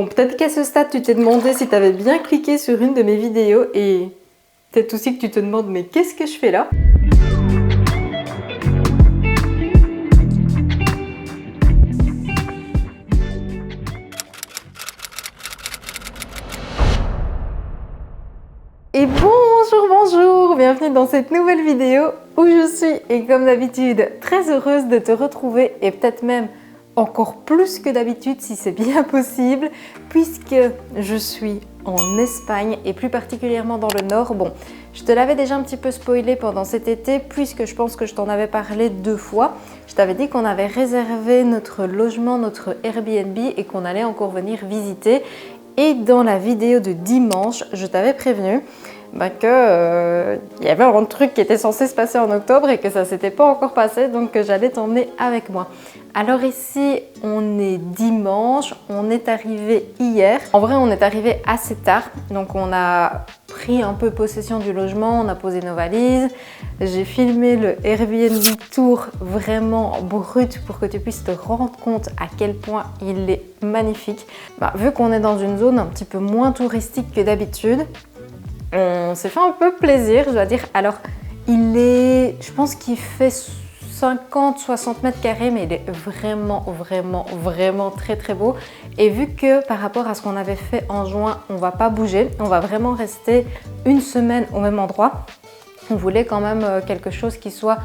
Bon, peut-être qu'à ce stade, tu t'es demandé si tu avais bien cliqué sur une de mes vidéos et peut-être aussi que tu te demandes mais qu'est-ce que je fais là? Et bonjour, bienvenue dans cette nouvelle vidéo où je suis, et comme d'habitude, très heureuse de te retrouver et peut-être même encore plus que d'habitude si c'est bien possible, puisque je suis en Espagne et plus particulièrement dans le nord. Bon, je te l'avais déjà un petit peu spoilé pendant cet été puisque je pense que je t'en avais parlé 2 fois. Je t'avais dit qu'on avait réservé notre logement, notre Airbnb et qu'on allait encore venir visiter. Et dans la vidéo de dimanche, je t'avais prévenu que y avait un truc qui était censé se passer en octobre et que ça s'était pas encore passé, donc que j'allais t'emmener avec moi. Alors ici, on est dimanche, on est arrivé hier. En vrai, on est arrivé assez tard, donc on a pris un peu possession du logement, on a posé nos valises. J'ai filmé le Airbnb tour vraiment brut pour que tu puisses te rendre compte à quel point il est magnifique. Vu qu'on est dans une zone un petit peu moins touristique que d'habitude, on s'est fait un peu plaisir, je dois dire. Alors, je pense qu'il fait 50-60 mètres carrés, mais il est vraiment très beau. Et vu que par rapport à ce qu'on avait fait en juin, on va pas bouger, on va vraiment rester une semaine au même endroit. On voulait quand même quelque chose qui soit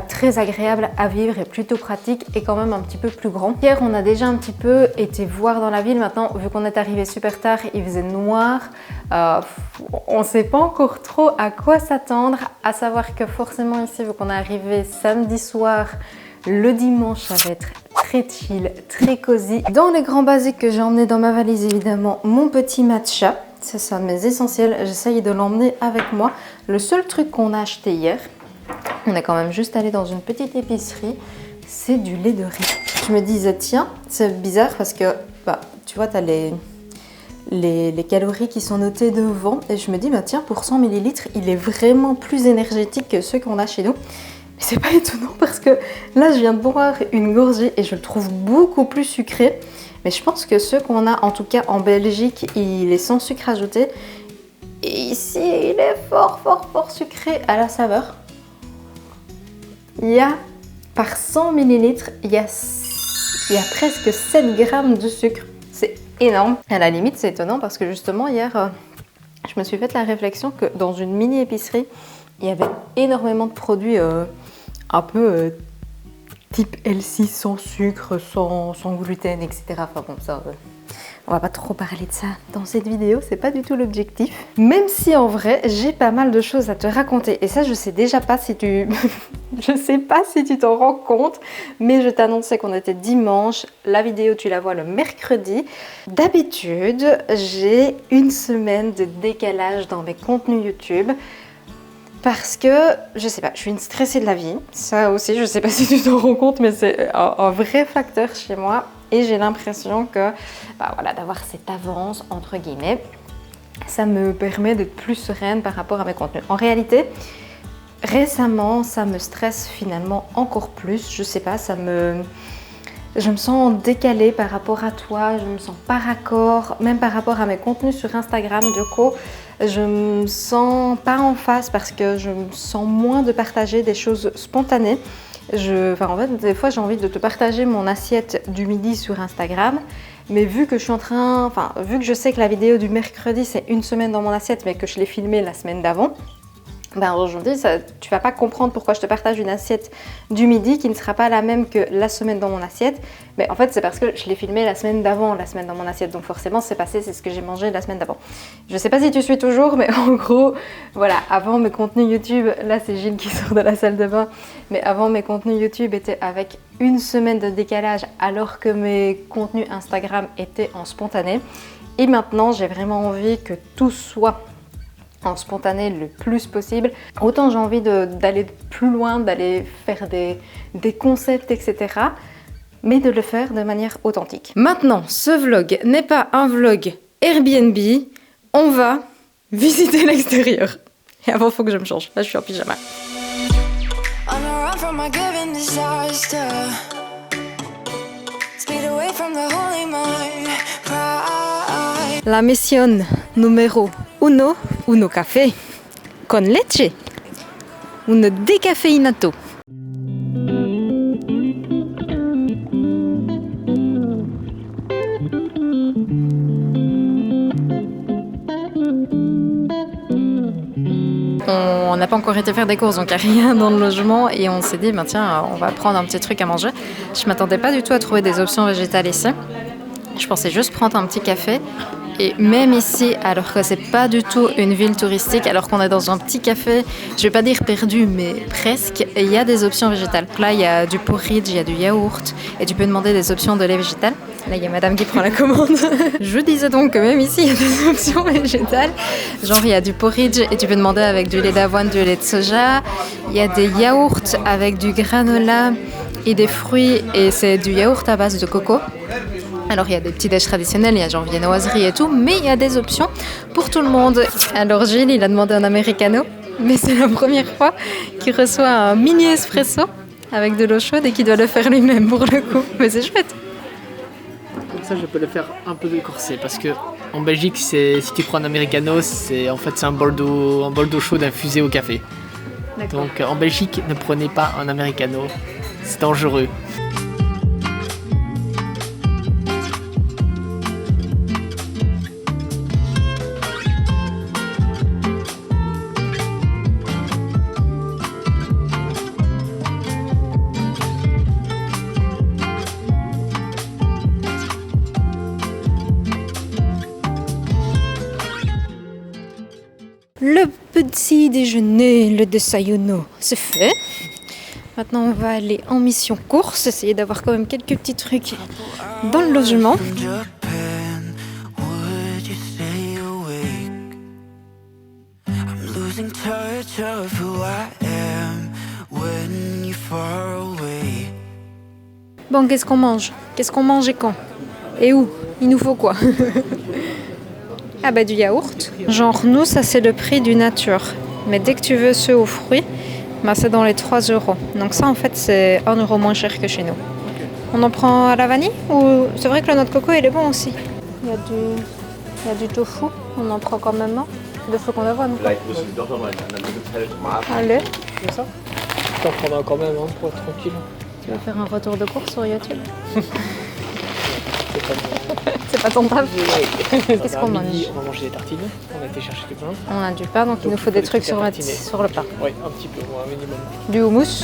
très agréable à vivre et plutôt pratique et quand même un petit peu plus grand. Hier, on a déjà un petit peu été voir dans la ville. Maintenant, vu qu'on est arrivé super tard, il faisait noir. On ne sait pas encore trop à quoi s'attendre. À savoir que forcément ici, vu qu'on est arrivé samedi soir, le dimanche, ça va être très chill, très cosy. Dans les grands basiques que j'ai emmené dans ma valise, évidemment, mon petit matcha. C'est un de mes essentiels. J'essaye de l'emmener avec moi. Le seul truc qu'on a acheté hier, on est quand même juste allé dans une petite épicerie, c'est du lait de riz. Je me disais, tiens, c'est bizarre parce que, tu vois, tu as les calories qui sont notées devant. Et je me dis, tiens, pour 100 ml, il est vraiment plus énergétique que ceux qu'on a chez nous. Mais c'est pas étonnant parce que là, je viens de boire une gorgée et je le trouve beaucoup plus sucré. Mais je pense que ceux qu'on a, en tout cas en Belgique, il est sans sucre ajouté. Et ici, il est fort sucré à la saveur. Il y a, par 100 ml, il y a presque 7 grammes de sucre. C'est énorme. À la limite, c'est étonnant parce que justement, hier, je me suis fait la réflexion que dans une mini-épicerie, il y avait énormément de produits un peu type healthy, sans sucre, sans gluten, etc. Enfin bon, ça... on va pas trop parler de ça dans cette vidéo, c'est pas du tout l'objectif. Même si en vrai, j'ai pas mal de choses à te raconter. Et ça, je sais déjà pas si tu... je sais pas si tu t'en rends compte, mais je t'annonçais qu'on était dimanche. La vidéo, tu la vois le mercredi. D'habitude, j'ai une semaine de décalage dans mes contenus YouTube. Parce que, je sais pas, je suis une stressée de la vie. Ça aussi, je sais pas si tu t'en rends compte, mais c'est un vrai facteur chez moi. Et j'ai l'impression que d'avoir cette avance, entre guillemets, ça me permet d'être plus sereine par rapport à mes contenus. En réalité, récemment, ça me stresse finalement encore plus. Je sais pas, je me sens décalée par rapport à toi, je me sens pas raccord, même par rapport à mes contenus sur Instagram. Du coup, je me sens pas en phase parce que je me sens moins de partager des choses spontanées. En fait, des fois, j'ai envie de te partager mon assiette du midi sur Instagram. Mais vu que vu que je sais que la vidéo du mercredi, c'est une semaine dans mon assiette, mais que je l'ai filmée la semaine d'avant, aujourd'hui, tu vas pas comprendre pourquoi je te partage une assiette du midi qui ne sera pas la même que la semaine dans mon assiette. Mais en fait, c'est parce que je l'ai filmé la semaine d'avant, la semaine dans mon assiette. Donc forcément, c'est ce que j'ai mangé la semaine d'avant. Je sais pas si tu suis toujours, mais en gros, voilà, avant mes contenus YouTube, là c'est Gilles qui sort de la salle de bain, mais avant mes contenus YouTube étaient avec une semaine de décalage alors que mes contenus Instagram étaient en spontané. Et maintenant, j'ai vraiment envie que tout soit en spontané le plus possible. Autant j'ai envie d'aller plus loin, d'aller faire des concepts, etc. Mais de le faire de manière authentique. Maintenant, ce vlog n'est pas un vlog Airbnb. On va visiter l'extérieur. Et avant, il faut que je me change. Là, je suis en pyjama. Speed away from the holy mind. La misión número uno café con leche. Un décaféinato. On n'a pas encore été faire des courses, donc il n'y a rien dans le logement et on s'est dit, ben tiens, on va prendre un petit truc à manger. Je m'attendais pas du tout à trouver des options végétales ici. Je pensais juste prendre un petit café. Et même ici, alors que c'est pas du tout une ville touristique, alors qu'on est dans un petit café, je vais pas dire perdu, mais presque, il y a des options végétales. Là, il y a du porridge, il y a du yaourt, et tu peux demander des options de lait végétal. Là, il y a madame qui prend la commande. Je disais donc que même ici, il y a des options végétales. Genre, il y a du porridge, et tu peux demander avec du lait d'avoine, du lait de soja. Il y a des yaourts avec du granola et des fruits, et c'est du yaourt à base de coco. Alors il y a des petits déj traditionnels, il y a genre viennoiserie et tout, mais il y a des options pour tout le monde. Alors Gilles, il a demandé un americano, mais c'est la première fois qu'il reçoit un mini espresso avec de l'eau chaude et qu'il doit le faire lui-même pour le coup. Mais c'est chouette. Comme ça, je peux le faire un peu de corsé parce que en Belgique, si tu prends un americano, c'est un bol d'eau chaude infusé au café. D'accord. Donc en Belgique, ne prenez pas un americano, c'est dangereux. Le petit déjeuner, le desayuno, c'est fait. Maintenant, on va aller en mission course, essayer d'avoir quand même quelques petits trucs dans le logement. Bon, qu'est-ce qu'on mange? Qu'est-ce qu'on mange et quand? Et où? Il nous faut quoi? Ah bah du yaourt. Genre nous, ça c'est le prix du nature. Mais dès que tu veux ceux aux fruits, bah, c'est dans les 3 €. Donc ça en fait c'est 1 € moins cher que chez nous. On en prend à la vanille ou c'est vrai que le noix de coco il est bon aussi. Il y a du tofu, on en prend quand même un. De flocons d'avoine. Allez. C'est ça? Tu en prendras quand même un pour être tranquille. Tu vas faire un retour de course sur YouTube? C'est pas bon. C'est pas ton taf. Qu'est-ce qu'on mange? On va manger des tartines. On a été chercher du pain. On a du pain, donc il nous faut des trucs sur le pain. Oui, un petit peu, un minimum. Du houmous.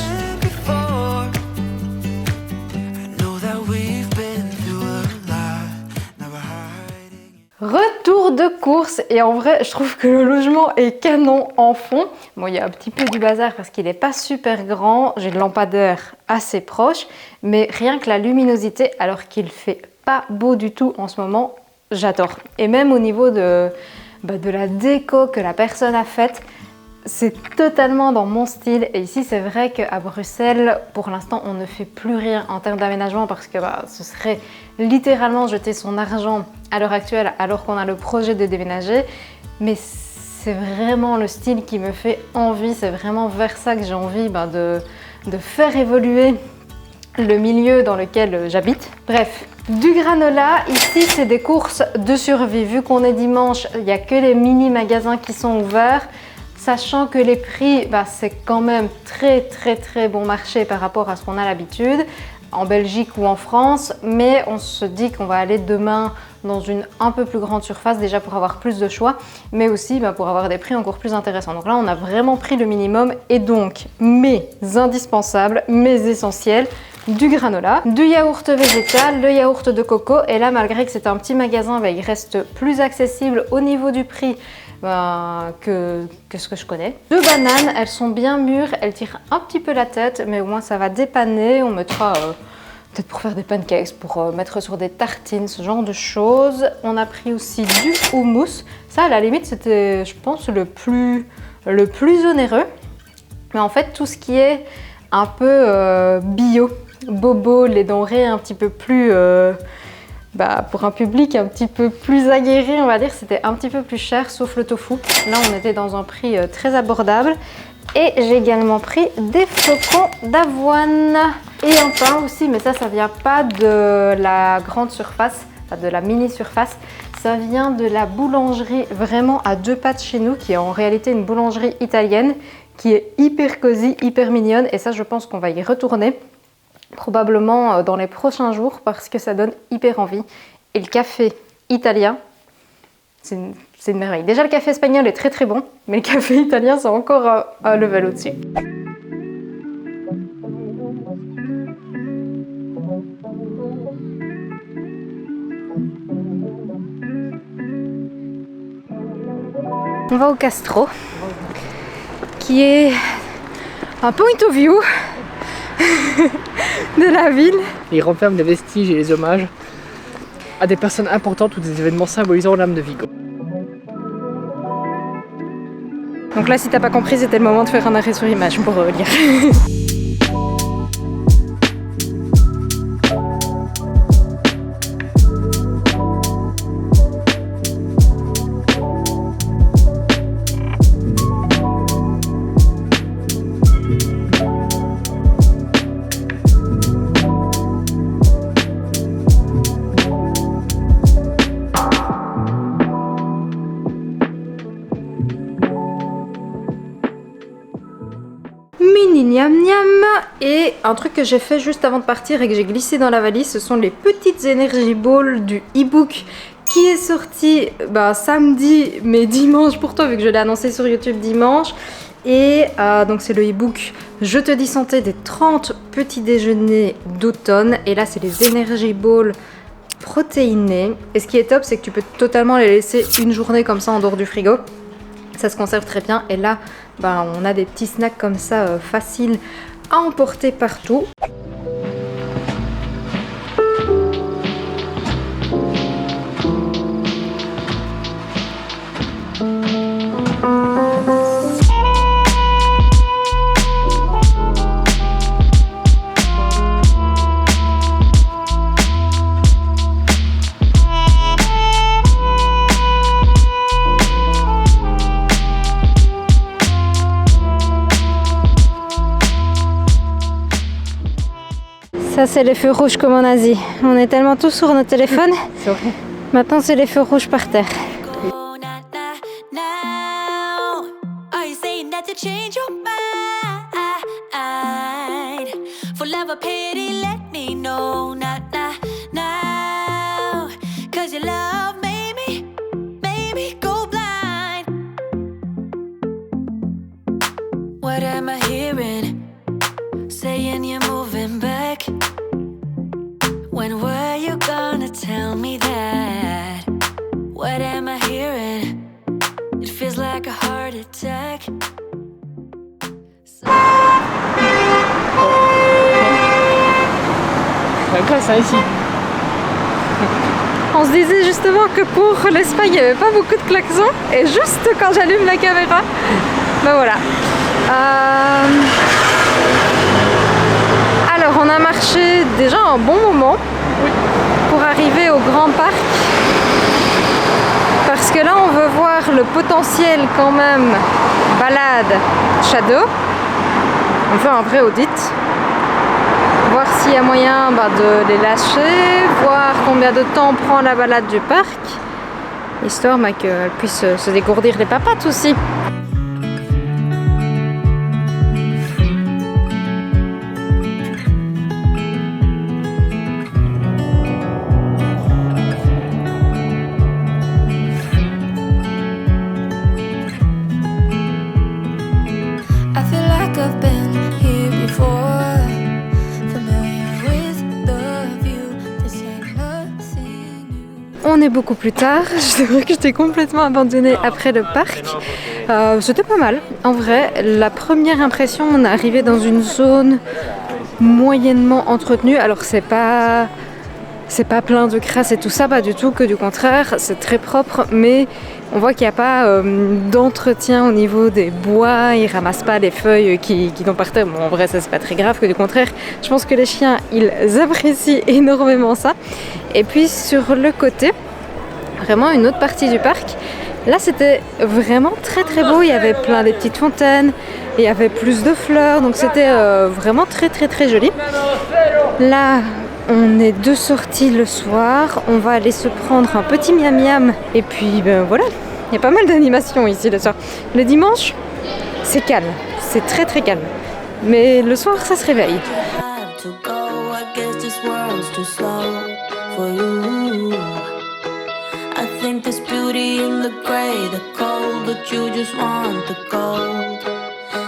Retour de course et en vrai je trouve que le logement est canon en fond. Bon il y a un petit peu du bazar parce qu'il n'est pas super grand, j'ai le lampadaire assez proche, mais rien que la luminosité alors qu'il fait pas beau du tout en ce moment, j'adore. Et même au niveau de la déco que la personne a faite, c'est totalement dans mon style. Et ici c'est vrai qu'à Bruxelles pour l'instant on ne fait plus rien en termes d'aménagement parce que ce serait littéralement jeter son argent à l'heure actuelle alors qu'on a le projet de déménager. Mais c'est vraiment le style qui me fait envie, c'est vraiment vers ça que j'ai envie de faire évoluer le milieu dans lequel j'habite. Bref, du granola, ici c'est des courses de survie. Vu qu'on est dimanche, il n'y a que les mini magasins qui sont ouverts. Sachant que les prix, c'est quand même très bon marché par rapport à ce qu'on a l'habitude en Belgique ou en France, mais on se dit qu'on va aller demain dans une un peu plus grande surface déjà pour avoir plus de choix, mais aussi pour avoir des prix encore plus intéressants. Donc là on a vraiment pris le minimum et donc mes indispensables, mes essentiels, du granola, du yaourt végétal, le yaourt de coco, et là malgré que c'est un petit magasin, il reste plus accessible au niveau du prix que ce que je connais. 2 bananes, elles sont bien mûres, elles tirent un petit peu la tête, mais au moins ça va dépanner. On mettra peut-être pour faire des pancakes, pour mettre sur des tartines, ce genre de choses. On a pris aussi du houmous. Ça, à la limite, c'était, je pense, le plus onéreux. Mais en fait, tout ce qui est un peu bio, bobo, les denrées un petit peu plus... pour un public un petit peu plus aguerri, on va dire, c'était un petit peu plus cher, sauf le tofu. Là, on était dans un prix très abordable. Et j'ai également pris des flocons d'avoine et un pain aussi, mais ça vient pas de la grande surface, de la mini surface. Ça vient de la boulangerie vraiment à 2 pas de chez nous, qui est en réalité une boulangerie italienne, qui est hyper cosy, hyper mignonne. Et ça, je pense qu'on va y retourner, probablement dans les prochains jours, parce que ça donne hyper envie. Et le café italien, c'est une merveille. Déjà, le café espagnol est très très bon, mais le café italien, c'est encore un level au-dessus. On va au Castro, qui est un point of view de la ville. Il renferme les vestiges et les hommages à des personnes importantes ou des événements symbolisant l'âme de Vigo. Donc là, si t'as pas compris, c'était le moment de faire un arrêt sur image pour lire. Niam niam. Et un truc que j'ai fait juste avant de partir et que j'ai glissé dans la valise, ce sont les petites Energy Balls du e-book qui est sorti samedi, mais dimanche pour toi vu que je l'ai annoncé sur YouTube dimanche. Et donc c'est le e-book Je te dis santé des 30 petits déjeuners d'automne. Et là c'est les Energy Balls protéinés. Et ce qui est top, c'est que tu peux totalement les laisser une journée comme ça en dehors du frigo. Ça se conserve très bien. Et là, on a des petits snacks comme ça faciles à emporter partout. Ça c'est les feux rouges comme en Asie. On est tellement tous sur nos téléphones. C'est vrai. Maintenant c'est les feux rouges par terre. What am I hearing? Saying you're moving back. When were you gonna tell me that? What am I hearing? It feels like a heart attack. C'est quoi ça ici? On se disait justement que pour l'Espagne il n'y avait pas beaucoup de klaxons. Et juste quand j'allume la caméra, voilà. Alors on a marché déjà un bon moment pour arriver au grand parc, parce que là on veut voir le potentiel quand même balade Shadow. On fait un vrai audit, voir s'il y a moyen de les lâcher, voir combien de temps prend la balade du parc, histoire qu'elles puissent se dégourdir les papates aussi. On est beaucoup plus tard, c'est vrai que j'étais complètement abandonnée après le parc. C'était pas mal, en vrai. La première impression, on est arrivé dans une zone moyennement entretenue. Alors c'est pas plein de crasse et tout ça, pas du tout, que du contraire, c'est très propre, mais on voit qu'il n'y a pas d'entretien au niveau des bois, ils ramassent pas les feuilles qui tombent par terre. Bon, en vrai, ça c'est pas très grave, que du contraire, je pense que les chiens, ils apprécient énormément ça. Et puis sur le côté, vraiment une autre partie du parc, là c'était vraiment très très beau, il y avait plein de petites fontaines, il y avait plus de fleurs, donc c'était vraiment très très très joli. Là, On est de sortie le soir, on va aller se prendre un petit miam miam et puis ben voilà, il y a pas mal d'animations ici le soir. Le dimanche, c'est calme, c'est très très calme, mais le soir ça se réveille. To go, I guess this world's too slow for you. I think there's beauty in the gray, the cold, but you just want the gold.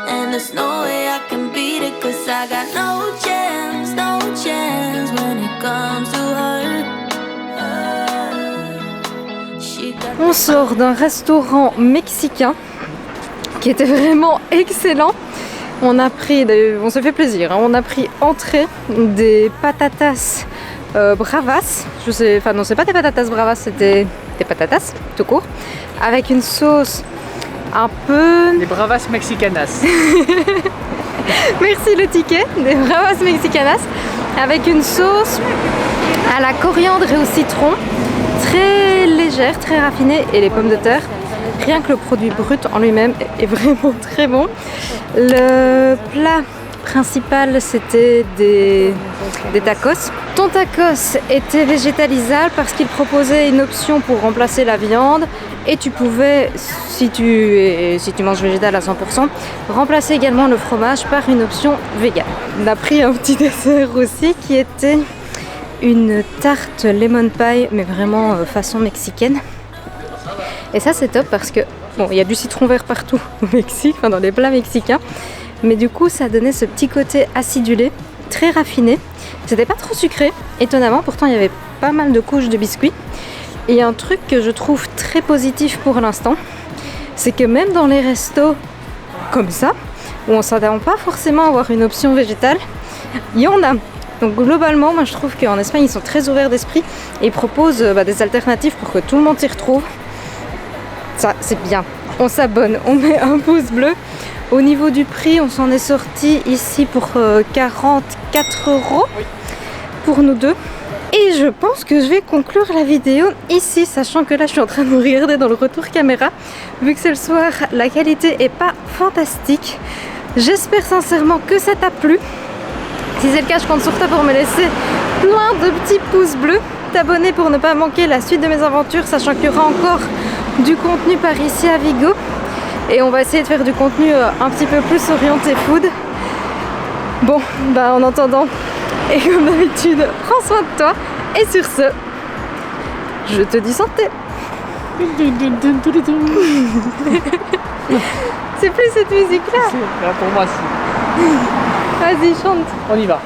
And there's no way I can beat it, cause I got no chance when it comes to her. On sort d'un restaurant mexicain qui était vraiment excellent. On s'est fait plaisir, hein. On a pris entrée des patatas bravas. Non, c'est pas des patatas bravas, c'était des patatas tout court, avec une sauce un peu. Des bravas mexicanas. Merci le ticket, des bravas mexicanas, avec une sauce à la coriandre et au citron, très légère, très raffinée, et les pommes de terre. Rien que le produit brut en lui-même est vraiment très bon. Le plat principal, c'était des tacos. Ton tacos était végétalisable parce qu'il proposait une option pour remplacer la viande et tu pouvais, si tu manges végétal à 100%, remplacer également le fromage par une option végane. On a pris un petit dessert aussi qui était une tarte lemon pie, mais vraiment façon mexicaine. Et ça c'est top parce que, bon, il y a du citron vert partout au Mexique, enfin dans les plats mexicains, mais du coup ça donnait ce petit côté acidulé, très raffiné. C'était pas trop sucré, étonnamment, pourtant il y avait pas mal de couches de biscuits. Et un truc que je trouve très positif pour l'instant, c'est que même dans les restos comme ça, où on s'attend pas forcément à avoir une option végétale, il y en a. Donc globalement, moi je trouve qu'en Espagne ils sont très ouverts d'esprit et ils proposent des alternatives pour que tout le monde s'y retrouve. Ça c'est bien, on s'abonne, on met un pouce bleu. Au niveau du prix, on s'en est sorti ici pour 44 € pour nous deux. Et je pense que je vais conclure la vidéo ici, sachant que là je suis en train de me regarder dans le retour caméra. Vu que c'est le soir, la qualité est pas fantastique. J'espère sincèrement que ça t'a plu. Si c'est le cas, je compte sur toi pour me laisser plein de petits pouces bleus, t'abonner pour ne pas manquer la suite de mes aventures, sachant qu'il y aura encore du contenu par ici à Vigo. Et on va essayer de faire du contenu un petit peu plus orienté food. Bon, en attendant, et comme d'habitude, prends soin de toi. Et sur ce, je te dis santé. C'est plus cette musique-là. Pour moi, si. Vas-y, chante. On y va.